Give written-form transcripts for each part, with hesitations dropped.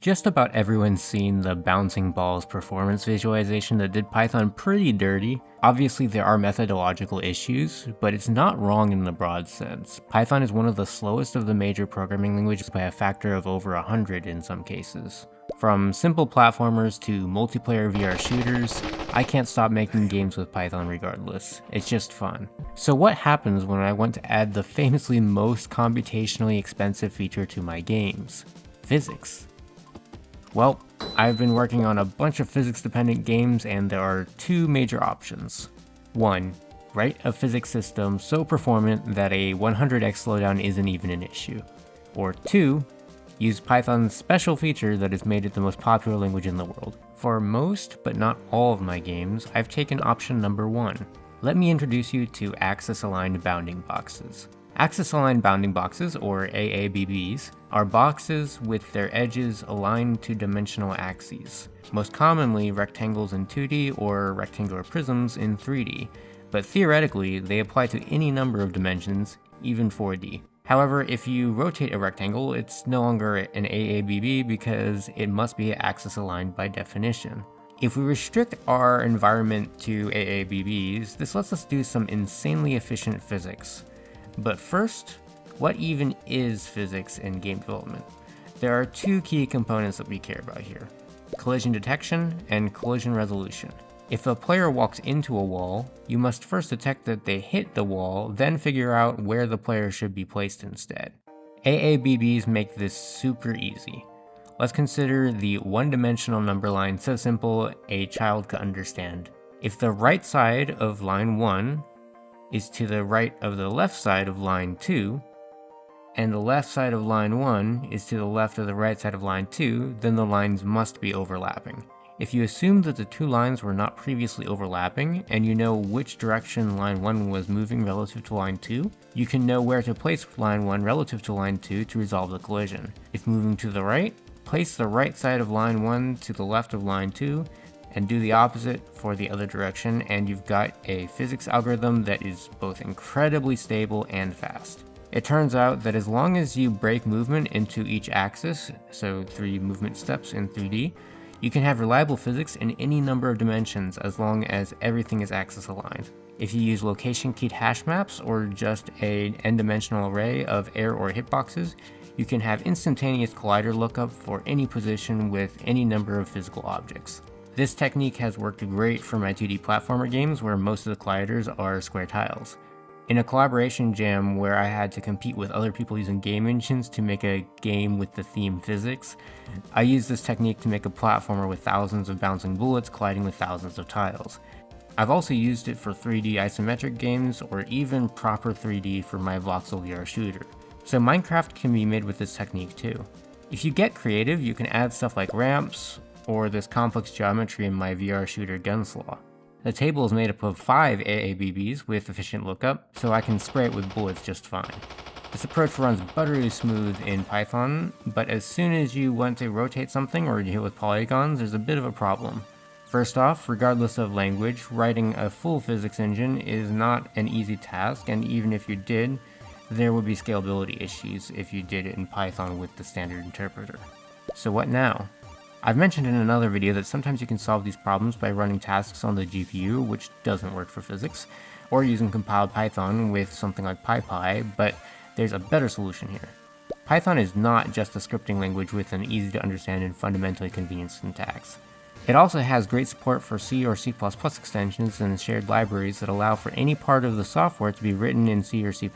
Just about everyone's seen the bouncing balls performance visualization that did Python pretty dirty. Obviously there are methodological issues, but it's not wrong in the broad sense. Python is one of the slowest of the major programming languages by a factor of over 100 in some cases. From simple platformers to multiplayer VR shooters, I can't stop making games with Python regardless. It's just fun. So what happens when I want to add the famously most computationally expensive feature to my games? Physics. Well, I've been working on a bunch of physics-dependent games and there are two major options. 1. Write a physics system so performant that a 100x slowdown isn't even an issue. Or 2. Use Python's special feature that has made it the most popular language in the world. For most, but not all of my games, I've taken option number 1. Let me introduce you to axis-aligned bounding boxes. Axis-aligned bounding boxes, or AABBs, are boxes with their edges aligned to dimensional axes, most commonly rectangles in 2D or rectangular prisms in 3D, but theoretically they apply to any number of dimensions, even 4D. However, if you rotate a rectangle, it's no longer an AABB because it must be axis-aligned by definition. If we restrict our environment to AABBs, this lets us do some insanely efficient physics. But first, what even is physics in game development? There are two key components that we care about here: collision detection and collision resolution. If a player walks into a wall, you must first detect that they hit the wall, then figure out where the player should be placed instead. AABBs make this super easy. Let's consider the one-dimensional number line so simple a child could understand. If the right side of line 1 is to the right of the left side of line 2, and the left side of line 1 is to the left of the right side of line 2, then the lines must be overlapping. If you assume that the two lines were not previously overlapping, and you know which direction line 1 was moving relative to line 2, you can know where to place line 1 relative to line 2 to resolve the collision. If moving to the right, place the right side of line 1 to the left of line 2, and do the opposite for the other direction, and you've got a physics algorithm that is both incredibly stable and fast. It turns out that as long as you break movement into each axis, so 3 movement steps in 3D, you can have reliable physics in any number of dimensions as long as everything is axis aligned. If you use location-keyed hash maps or just an n-dimensional array of air or hitboxes, you can have instantaneous collider lookup for any position with any number of physical objects. This technique has worked great for my 2D platformer games where most of the colliders are square tiles. In a collaboration jam where I had to compete with other people using game engines to make a game with the theme physics, I used this technique to make a platformer with thousands of bouncing bullets colliding with thousands of tiles. I've also used it for 3D isometric games or even proper 3D for my voxel VR shooter. So Minecraft can be made with this technique too. If you get creative, you can add stuff like ramps, or this complex geometry in my VR shooter GunSlaw. The table is made up of 5 AABBs with efficient lookup, so I can spray it with bullets just fine. This approach runs buttery smooth in Python, but as soon as you want to rotate something or deal with polygons, there's a bit of a problem. First off, regardless of language, writing a full physics engine is not an easy task, and even if you did, there would be scalability issues if you did it in Python with the standard interpreter. So what now? I've mentioned in another video that sometimes you can solve these problems by running tasks on the GPU, which doesn't work for physics, or using compiled Python with something like PyPy, but there's a better solution here. Python is not just a scripting language with an easy to understand and fundamentally convenient syntax. It also has great support for C or C++ extensions and shared libraries that allow for any part of the software to be written in C or C++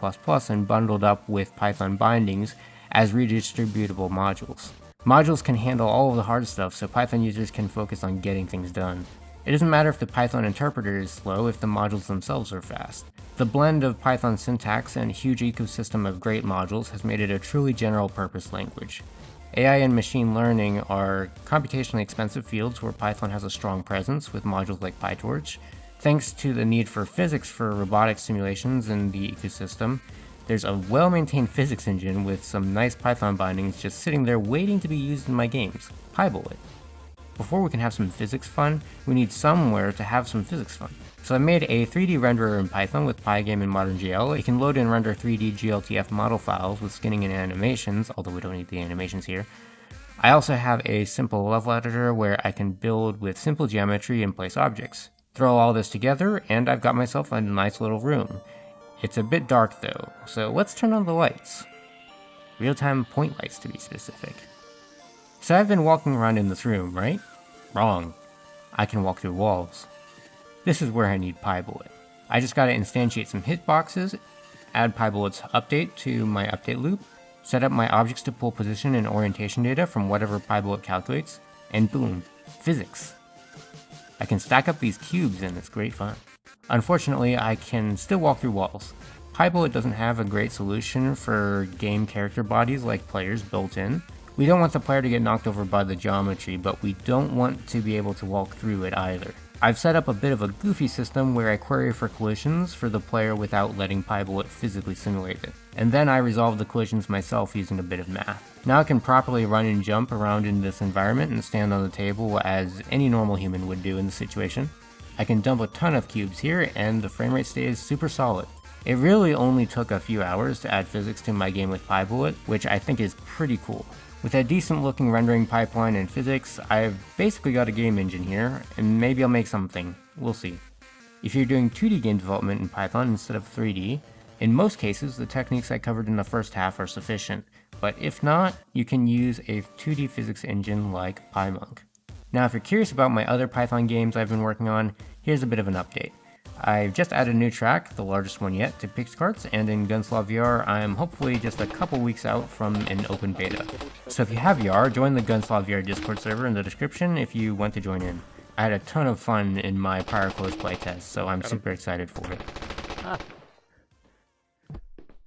and bundled up with Python bindings as redistributable modules. Modules can handle all of the hard stuff, so Python users can focus on getting things done. It doesn't matter if the Python interpreter is slow if the modules themselves are fast. The blend of Python syntax and huge ecosystem of great modules has made it a truly general-purpose language. AI and machine learning are computationally expensive fields where Python has a strong presence with modules like PyTorch. Thanks to the need for physics for robotic simulations in the ecosystem, there's a well-maintained physics engine with some nice Python bindings just sitting there waiting to be used in my games, pybullet. Before we can have some physics fun, we need somewhere to have some physics fun. So I made a 3D renderer in Python with Pygame and ModernGL. It can load and render 3D GLTF model files with skinning and animations, although we don't need the animations here. I also have a simple level editor where I can build with simple geometry and place objects. Throw all this together, and I've got myself a nice little room. It's a bit dark though, so let's turn on the lights. Real-time point lights to be specific. So I've been walking around in this room, right? Wrong. I can walk through walls. This is where I need pybullet. I just gotta instantiate some hitboxes, add pybullet's update to my update loop, set up my objects to pull position and orientation data from whatever pybullet calculates, and boom, physics. I can stack up these cubes and it's great fun. Unfortunately, I can still walk through walls. Pybullet doesn't have a great solution for game character bodies like players built in. We don't want the player to get knocked over by the geometry, but we don't want to be able to walk through it either. I've set up a bit of a goofy system where I query for collisions for the player without letting pybullet physically simulate it. And then I resolve the collisions myself using a bit of math. Now I can properly run and jump around in this environment and stand on the table as any normal human would do in this situation. I can dump a ton of cubes here and the frame rate stays super solid. It really only took a few hours to add physics to my game with pybullet, which I think is pretty cool. With a decent looking rendering pipeline and physics, I've basically got a game engine here, and maybe I'll make something. We'll see. If you're doing 2D game development in Python instead of 3D, in most cases the techniques I covered in the first half are sufficient, but if not, you can use a 2D physics engine like PyMonk. Now if you're curious about my other Python games I've been working on, here's a bit of an update. I've just added a new track, the largest one yet, to Pixcarts, and in GunSlaw VR, I'm hopefully just a couple weeks out from an open beta. So if you have VR, join the GunSlaw VR Discord server in the description if you want to join in. I had a ton of fun in my prior closed playtest, so I'm super excited for it.